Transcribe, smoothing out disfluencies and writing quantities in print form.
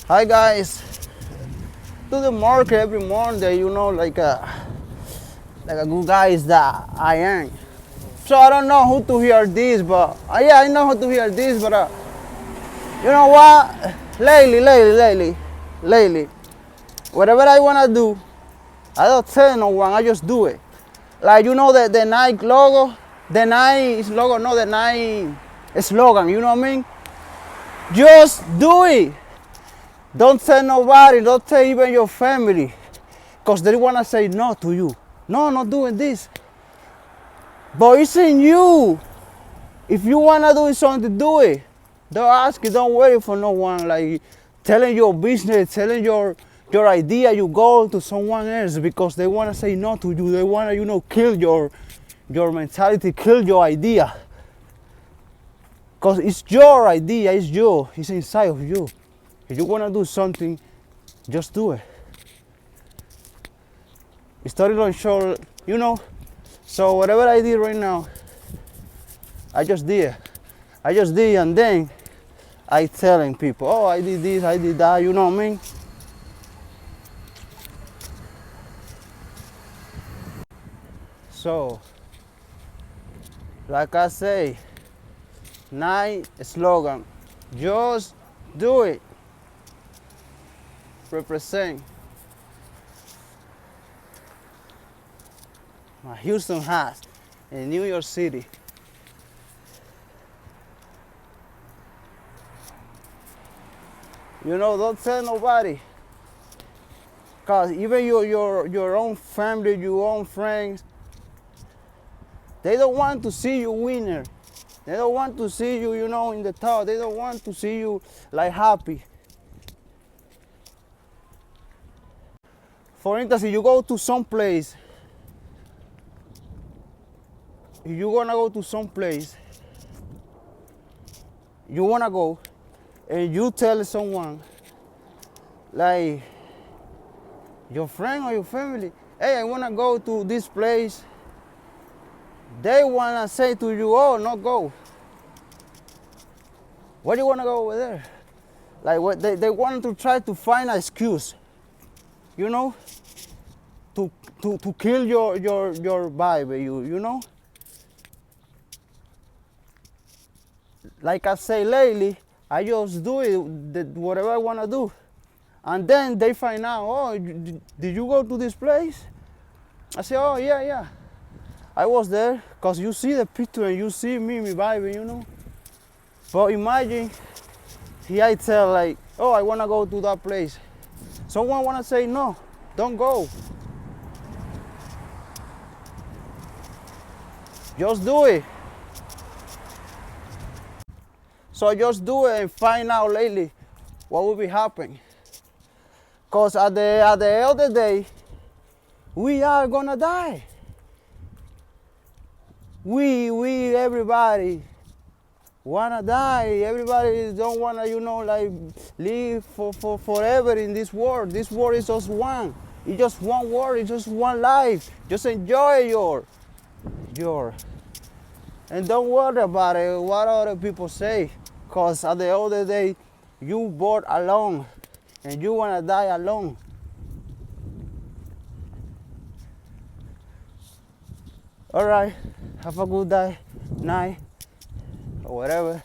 Hi guys. To the market every Monday, like a good guy is that I am. So I don't know who to hear this, but yeah, I know how to hear this, but you know what? Lately, whatever I wanna do, I don't tell no one. I just do it. Like the Nike logo, the Nike logo, no, the Nike slogan. You know what I mean? Just do it. Don't tell nobody. Don't tell even your family, cause they wanna say no to you. No, not doing this. But it's in you. If you wanna do something, do it. Don't ask it. Don't wait for no one. Like telling your business, telling your idea, you go to someone else because they wanna say no to you. They wanna kill your mentality, kill your idea. Cause it's your idea. It's you. It's inside of you. If you wanna do something, just do it. Story long short, So whatever I did right now, I just did. And then I telling people, oh, I did this, I did that. You know what I mean? So, like I say, nice slogan, just do it. Represent my Houston has in New York City. Don't tell nobody. Cause even your own family, your own friends, they don't want to see you winner. They don't want to see you, in the top. They don't want to see you like happy. For instance, if you go to some place, if you wanna go to some place, you wanna go, and you tell someone, like your friend or your family, hey, I wanna go to this place. They wanna say to you, oh, no go. Why do you wanna go over there? Like what they want to try to find an excuse, to kill your vibe, Like I say lately, I just do it, whatever I wanna do. And then they find out, oh, did you go to this place? I say, oh, yeah. I was there, because you see the picture and you see me vibe, But imagine, here I tell like, oh, I wanna go to that place. Someone wanna say, no, don't go. Just do it. So just do it and find out lately what will be happening. Because at the end of the day, we are gonna die. Everybody wanna die. Everybody don't wanna, live for forever in this world. This world is just one. It's just one world. It's just one life. Just enjoy your, and don't worry about it, what other people say. Cause at the end of the day, you born alone, and you wanna die alone. All right, have a good day, night, or whatever.